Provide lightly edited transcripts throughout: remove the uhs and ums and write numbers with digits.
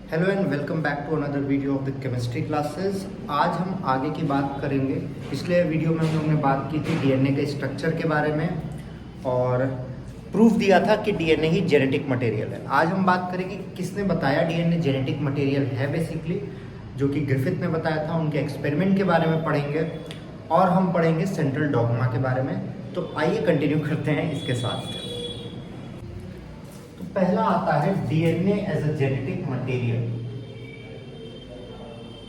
Hello and welcome back to another video of the chemistry classes. आज हम आगे की बात करेंगे। पिछले वीडियो में हम लोग ने बात की थी डीएनए के स्ट्रक्चर के बारे में और प्रूफ दिया था कि डीएनए ही जेनेटिक मटेरियल है। आज हम बात करेंगे किसने बताया डीएनए जेनेटिक मटेरियल है बेसिकली, जो कि ग्रिफिथ ने बताया था। उनके एक्सपेरिमेंट के बारे में पढ़ेंगे और हम पढ़ेंगे सेंट्रल डॉगमा के बारे में। तो आइए कंटिन्यू करते हैं इसके साथ। पहला आता है DNA as a genetic material.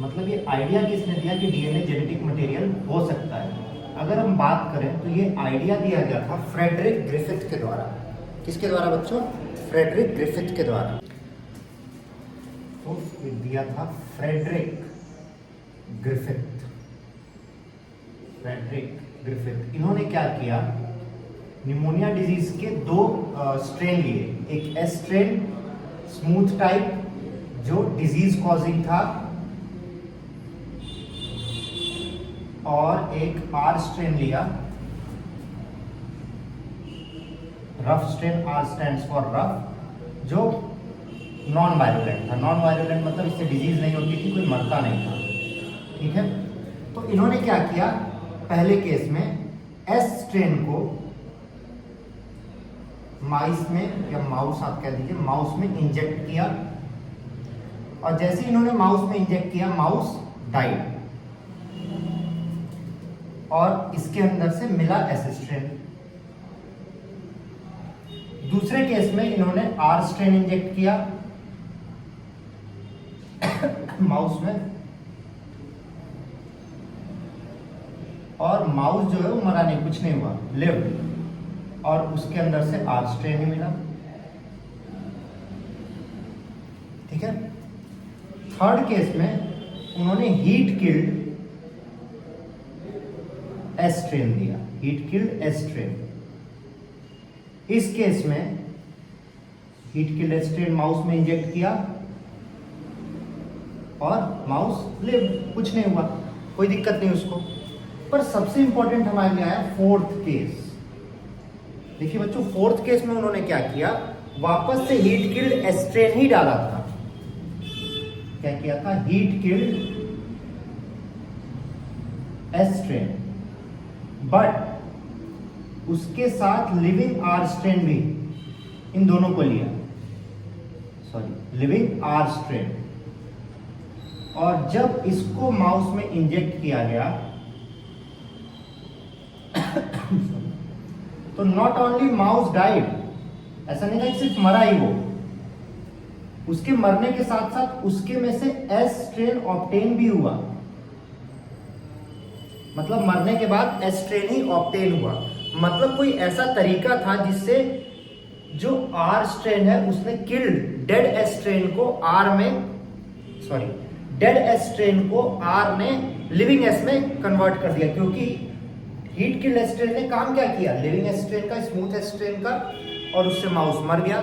मतलब ये आइडिया किसने दिया कि डीएनए जेनेटिक मटेरियल हो सकता है। अगर हम बात करें तो ये आइडिया दिया गया था फ्रेडरिक ग्रिफिथ के द्वारा। किसके द्वारा बच्चों? फ्रेडरिक ग्रिफिथ के द्वारा। तो ये दिया था फ्रेडरिक ग्रिफिथ। फ्रेडरिक ग्रिफिथ इन्होंने क्या किया, निमोनिया डिजीज के दो स्ट्रेन लिए। एक एस स्ट्रेन स्मूथ टाइप जो डिजीज कॉजिंग था और एक आर स्ट्रेन लिया, rough strain. R stands for rough, जो नॉन वायरुलेंट था। नॉन वायरुलेंट मतलब इससे डिजीज नहीं होती थी, कोई मरता नहीं था। ठीक है, तो इन्होंने क्या किया, पहले केस में एस स्ट्रेन को माइस में या माउस आप कह दीजिए, माउस में इंजेक्ट किया और जैसे इन्होंने माउस में इंजेक्ट किया माउस डाइड और इसके अंदर से मिला एस स्ट्रेन। दूसरे केस में इन्होंने आर स्ट्रेन इंजेक्ट किया माउस में और माउस जो है वो मरा नहीं, कुछ नहीं हुआ, लिव, और उसके अंदर से आर स्ट्रेन ही मिला। ठीक है। थर्ड केस में उन्होंने हीट किल्ड एस स्ट्रेन दिया, हीट किल्ड एस स्ट्रेन। इस केस में heat killed S strain mouse में इंजेक्ट किया और माउस लिव, कुछ नहीं हुआ, कोई दिक्कत नहीं उसको। पर सबसे इंपॉर्टेंट हमारे लिए आया फोर्थ केस। देखिए बच्चों, फोर्थ केस में उन्होंने क्या किया, वापस से हीट किल्ड एस्ट्रेन ही डाला था। क्या किया था? हीट किल्ड एस्ट्रेन, बट उसके साथ लिविंग आर स्ट्रेन भी, इन दोनों को लिया, सॉरी लिविंग आर स्ट्रेन। और जब इसको माउस में इंजेक्ट किया गया तो नॉट ओनली माउस डाइड, ऐसा नहीं था कि सिर्फ मरा ही वो, उसके मरने के साथ साथ उसके में से एस स्ट्रेन ऑब्टेन भी हुआ। मतलब मरने के बाद एस स्ट्रेन ही ऑब्टेन हुआ। मतलब कोई ऐसा तरीका था जिससे जो आर स्ट्रेन है उसने किल्ड डेड एस स्ट्रेन को आर में, सॉरी डेड एस स्ट्रेन को आर ने लिविंग एस में कन्वर्ट कर दिया। क्योंकि हीट किल्ड एस स्ट्रेन ने काम क्या किया, लिविंग एस स्ट्रेन का, स्मूथ एस स्ट्रेन का, और उससे माउस मर गया।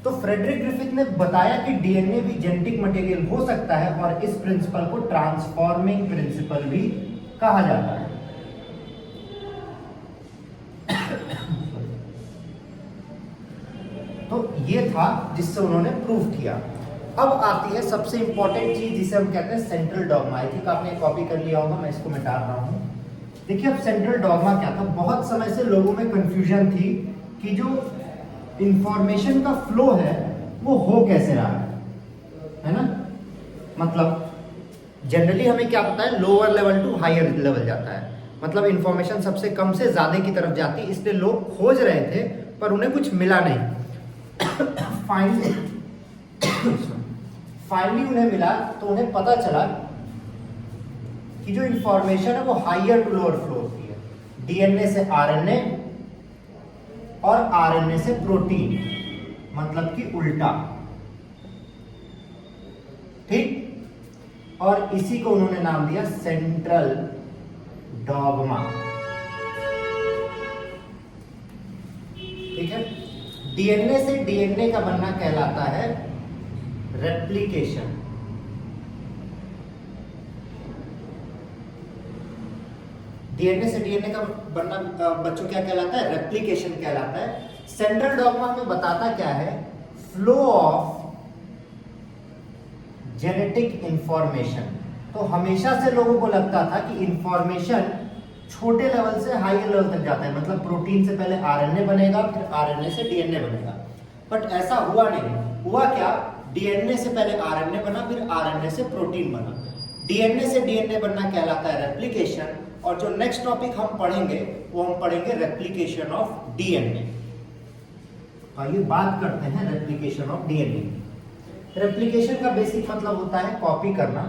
तो फ्रेडरिक ग्रिफिथ ने बताया कि डीएनए भी जेनेटिक मटेरियल हो सकता है और इस प्रिंसिपल को ट्रांसफॉर्मिंग प्रिंसिपल भी कहा जाता है। तो ये था जिससे उन्होंने प्रूव किया। अब आती है सबसे इंपॉर्टेंट चीज जिसे हम कहते हैं सेंट्रल डॉगमा। आई थिंक आपने कॉपी कर लिया होगा, मैं इसको मिटा रहा हूं। देखिए अब सेंट्रल डॉगमा क्या था। बहुत समय से लोगों में कंफ्यूजन थी कि जो इंफॉर्मेशन का फ्लो है वो हो कैसे रहा है ना। मतलब जनरली हमें क्या पता है, lower level to higher level जाता है। मतलब इंफॉर्मेशन सबसे कम से ज्यादा की तरफ जाती है, इसलिए लोग खोज रहे थे पर उन्हें कुछ मिला नहीं। फाइनली उन्हें मिला, तो उन्हें पता चला कि जो इंफॉर्मेशन है वो हायर टू लोअर फ्लो होती है। डीएनए से आरएनए और आरएनए से प्रोटीन, मतलब कि उल्टा। ठीक, और इसी को उन्होंने नाम दिया सेंट्रल डॉगमा। ठीक है। डीएनए से डीएनए का बनना कहलाता है रेप्लिकेशन। डीएनए से डीएनए का बनना बच्चों क्या कहलाता है? रेप्लिकेशन कहलाता है। सेंट्रल डॉगमा में बताता क्या है? Flow of genetic information. तो हमेशा से लोगों को लगता था कि इंफॉर्मेशन छोटे लेवल से हाई लेवल तक जाता है, मतलब प्रोटीन से पहले आरएनए बनेगा, फिर आरएनए से डीएनए बनेगा। बट ऐसा हुआ नहीं। हुआ क्या, डीएनए से पहले आरएनए बना, फिर आरएनए से प्रोटीन बना। डीएनए से डीएनए बनना कहलाता है रेप्लिकेशन। और जो नेक्स्ट टॉपिक हम पढ़ेंगे वो हम पढ़ेंगे रेप्लिकेशन ऑफ डीएनए। आइए बात करते हैं रेप्लिकेशन ऑफ डीएनए। रेप्लिकेशन का बेसिक मतलब होता है कॉपी करना।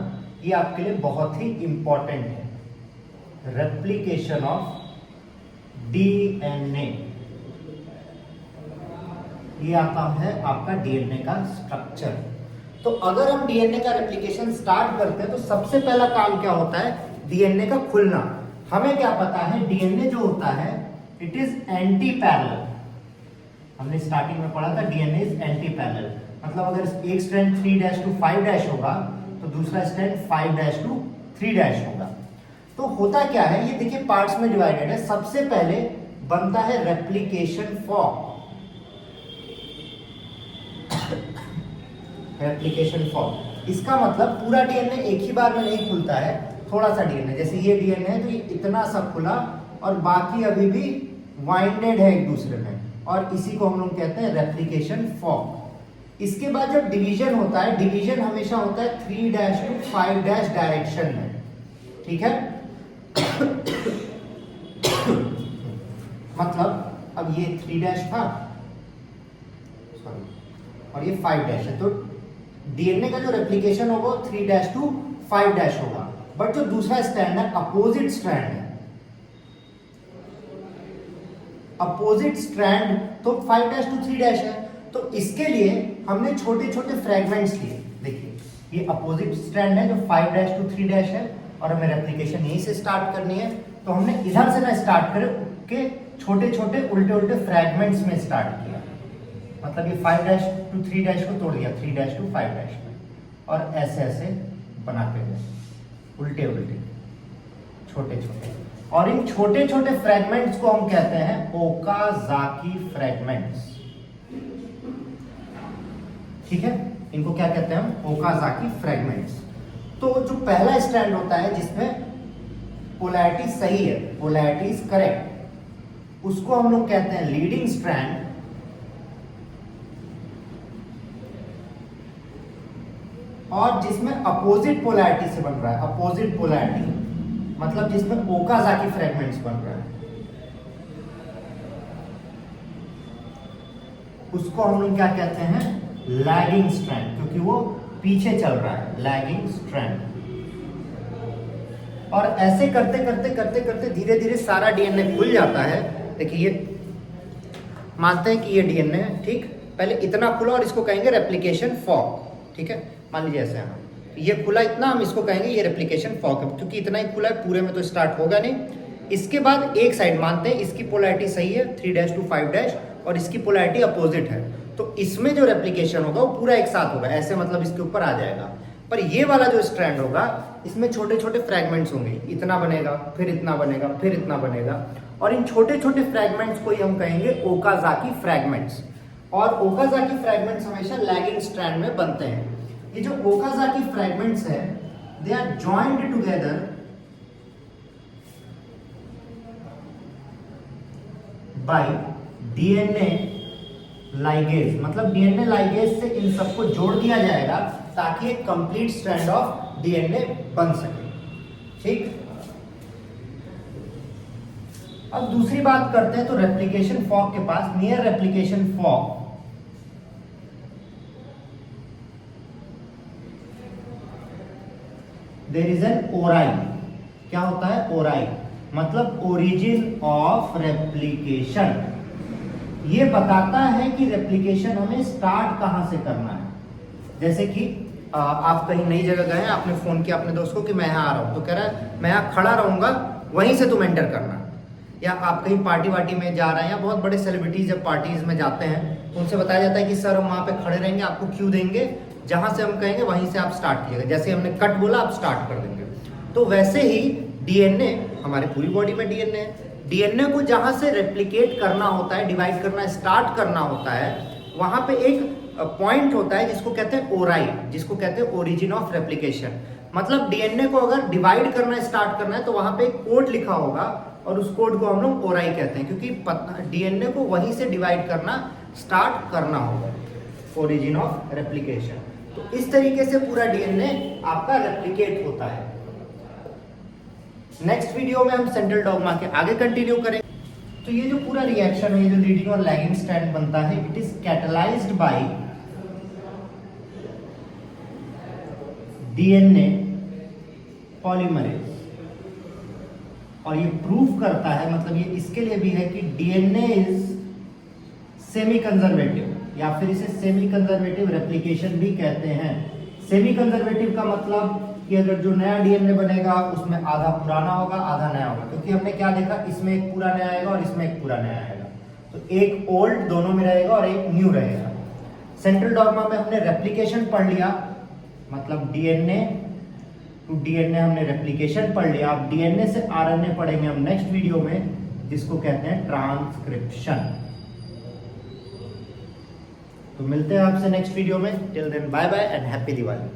ये आपके लिए बहुत ही इंपॉर्टेंट है। रेप्लिकेशन ऑफ डीएनए, ये आता है आपका डीएनए का स्ट्रक्चर। तो अगर हम डीएनए का रेप्लिकेशन स्टार्ट करते हैं तो सबसे पहला काम क्या होता है, डीएनए का खुलना। हमें क्या पता है, डीएनए जो होता है इट इज एंटी पैरेलल। हमने स्टार्टिंग में पढ़ा था डीएनए इज एंटी पैरेलल, मतलब अगर एक स्ट्रैंड 3' to 5' होगा तो दूसरा स्ट्रैंड 5' to 3' होगा। तो होता क्या है, ये देखिए पार्ट्स में डिवाइडेड है। सबसे पहले बनता है रेप्लिकेशन फॉर्म। रेप्लिकेशन फॉर्म, इसका मतलब पूरा डीएनए एक ही बार में नहीं खुलता है, थोड़ा सा डीएनए, जैसे ये डीएनए है तो ये इतना सा खुला और बाकी अभी भी वाइंडेड है एक दूसरे में, और इसी को हम लोग कहते हैं रेप्लिकेशन फॉर्म। इसके बाद जब डिवीजन होता है, डिवीजन हमेशा होता है 3' to 5' डायरेक्शन में, ठीक है। मतलब अब ये 3' था और ये 5' है, तो डीएनए का जो रेप्लिकेशन होगा 3' to 5' होगा। बट जो दूसरा स्ट्रैंड है, अपोजिट स्ट्रैंड है, अपोजिट स्ट्रैंड तो 5' to 3' है। तो इसके लिए हमने छोटे छोटे फ्रेगमेंट्स लिए। देखिए ये अपोजिट स्ट्रैंड है जो 5' to 3' है, और हमें रेप्लिकेशन यहीं से स्टार्ट करनी है। तो हमने इधर से ना स्टार्ट करके छोटे छोटे उल्टे उल्टे फ्रेगमेंट्स में स्टार्ट किया। मतलब ये 5' to 3' को तोड़ दिया 3' to 5' में, और ऐसे ऐसे बनाते गए उल्टे उल्टे छोटे छोटे। और इन छोटे छोटे फ्रेगमेंट्स को हम कहते हैं ओकाजाकी फ्रेगमेंट्स, ठीक है। इनको क्या कहते हैं हम, ओकाजाकी फ्रेगमेंट्स। तो जो पहला स्ट्रैंड होता है जिसमें पोलैरिटी सही है, पोलैरिटी इज करेक्ट, उसको हम लोग कहते हैं लीडिंग स्ट्रैंड। और जिसमें अपोजिट पोलैरिटी से बन रहा है, अपोजिट पोलैरिटी मतलब जिसमें ओकाजाकी फ्रेगमेंट्स बन रहा है, उसको हम लोग क्या कहते हैं, लैगिंग स्ट्रैंड, क्योंकि वो पीछे चल रहा है, लैगिंग स्ट्रैंड। और ऐसे करते करते करते करते धीरे धीरे सारा डीएनए खुल जाता है। देखिए ये मानते हैं कि ये डीएनए है, ठीक। पहले इतना खुला और इसको कहेंगे रेप्लिकेशन फॉर्क, ठीक है। मान लीजिए ऐसे यहाँ ये खुला इतना, हम इसको कहेंगे ये रेप्लिकेशन फॉर्क है, क्योंकि इतना ही खुला है, पूरे में तो स्टार्ट होगा नहीं। इसके बाद एक साइड मानते हैं इसकी पोलैरिटी सही है 3' to 5' और इसकी पोलैरिटी अपोजिट है, तो इसमें जो रेप्लिकेशन होगा वो पूरा एक साथ होगा, ऐसे मतलब इसके ऊपर आ जाएगा। पर ये वाला जो स्ट्रैंड होगा इसमें छोटे छोटे फ्रेगमेंट्स होंगे, इतना बनेगा, फिर इतना बनेगा, फिर इतना बनेगा, और इन छोटे छोटे फ्रेगमेंट्स को ही हम कहेंगे ओकाजाकी फ्रेगमेंट्स। और ओकाजाकी फ्रेगमेंट्स हमेशा लैगिंग स्ट्रैंड में बनते हैं। ये जो ओकाजाकी फ्रेगमेंट्स है, they are joined together by DNA ligase, मतलब डीएनए लाइगेज से इन सबको जोड़ दिया जाएगा ताकि एक कंप्लीट स्ट्रैंड ऑफ डीएनए बन सके, ठीक। अब दूसरी बात करते हैं तो रेप्लिकेशन फॉर्क के पास, near replication fork there is an ori. क्या होता है, ओराई मतलब ओरिजिन ऑफ रेप्लिकेशन। ये बताता है कि रेप्लिकेशन हमें स्टार्ट कहां से करना है। जैसे कि आप कहीं नई जगह गए, आपने फोन किया अपने दोस्त को कि मैं यहाँ आ रहा हूँ, तो कह रहा है मैं यहाँ खड़ा रहूंगा, वहीं से तुम एंटर करना। या आप कहीं पार्टी वार्टी में जा रहे हैं, या बहुत बड़े सेलिब्रिटीज जब पार्टीज में जाते हैं उनसे बताया जाता है कि सर हम वहाँ पे खड़े रहेंगे, आपको क्यों देंगे, जहां से हम कहेंगे वहीं से आप स्टार्ट कीजिएगा। जैसे हमने कट बोला आप स्टार्ट कर देंगे। तो वैसे ही डीएनए, हमारे पूरी बॉडी में डीएनए है, डीएनए को जहां से रेप्लिकेट करना होता है, डिवाइड करना स्टार्ट करना होता है, वहां पे एक पॉइंट होता है जिसको कहते हैं ओराई, जिसको कहते हैं ओरिजिन ऑफ रेप्लिकेशन। मतलब डीएनए को अगर डिवाइड करना स्टार्ट करना है तो वहां पे एक कोड लिखा होगा और उस कोड को हम लोग ओराई कहते हैं, क्योंकि डीएनए को वहीं से डिवाइड करना स्टार्ट करना होगा, ओरिजिन ऑफ रेप्लिकेशन। तो इस तरीके से पूरा डीएनए आपका रेप्लिकेट होता है। नेक्स्ट वीडियो में हम सेंट्रल डॉगमा के आगे कंटिन्यू करेंगे। तो ये जो पूरा रिएक्शन है, ये जो लीडिंग और लैगिंग स्ट्रैंड बनता है, it is catalysed bye DNA polymerase. और ये प्रूव करता है, मतलब ये इसके लिए भी है कि डीएनए इज सेमी कंजर्वेटिव, या फिर इसे सेमी कंजर्वेटिव रेप्लिकेशन भी कहते हैं। सेमी कंजर्वेटिव का मतलब कि अगर जो नया डीएनए बनेगा उसमें आधा पुराना होगा आधा नया होगा, क्योंकि हमने क्या देखा, इसमें एक पूरा नया आएगा और इसमें एक पूरा नया आएगा, तो एक ओल्ड दोनों में रहेगा और एक न्यू रहेगा। सेंट्रल डॉगमा में हमने रेप्लिकेशन पढ़ लिया, मतलब डीएनए टू डीएनए हमने रेप्लिकेशन पढ़ लिया। अब डीएनए से आरएनए पढ़ेंगे हम नेक्स्ट वीडियो में, जिसको कहते हैं ट्रांसक्रिप्शन। तो मिलते हैं आपसे नेक्स्ट वीडियो में। Till then bye bye and happy Diwali.